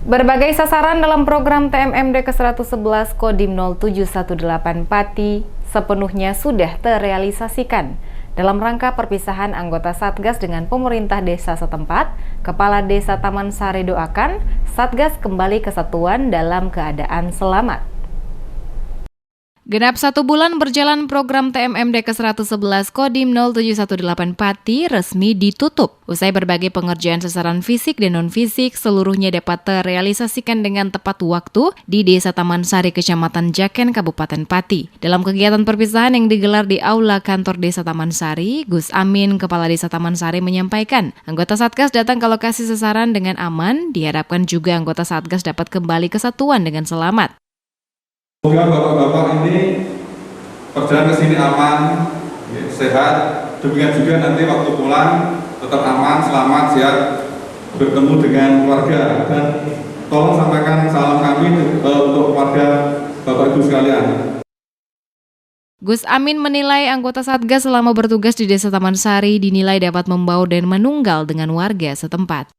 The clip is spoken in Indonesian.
Berbagai sasaran dalam program TMMD ke-111 Kodim 0718 Pati sepenuhnya sudah terrealisasikan. Dalam rangka perpisahan anggota Satgas dengan pemerintah desa setempat, Kepala Desa Taman Sari doakan Satgas kembali ke satuan dalam keadaan selamat. Genap 1 bulan berjalan program TMMD ke-111 Kodim 0718 Pati resmi ditutup. Usai berbagai pengerjaan sasaran fisik dan non-fisik, seluruhnya dapat terrealisasikan dengan tepat waktu di Desa Taman Sari, Kecamatan Jaken, Kabupaten Pati. Dalam kegiatan perpisahan yang digelar di Aula Kantor Desa Taman Sari, Gus Amin, Kepala Desa Taman Sari menyampaikan, anggota Satgas datang ke lokasi sasaran dengan aman, diharapkan juga anggota Satgas dapat kembali ke satuan dengan selamat. Semoga bapak-bapak ini perjalanan ke sini aman, sehat. Demikian juga nanti waktu pulang tetap aman, selamat, sehat, bertemu dengan keluarga. Dan tolong sampaikan salam kami untuk keluarga Bapak Ibu sekalian. Gus Amin menilai anggota Satgas selama bertugas di Desa Taman Sari dinilai dapat membaur dan menunggal dengan warga setempat.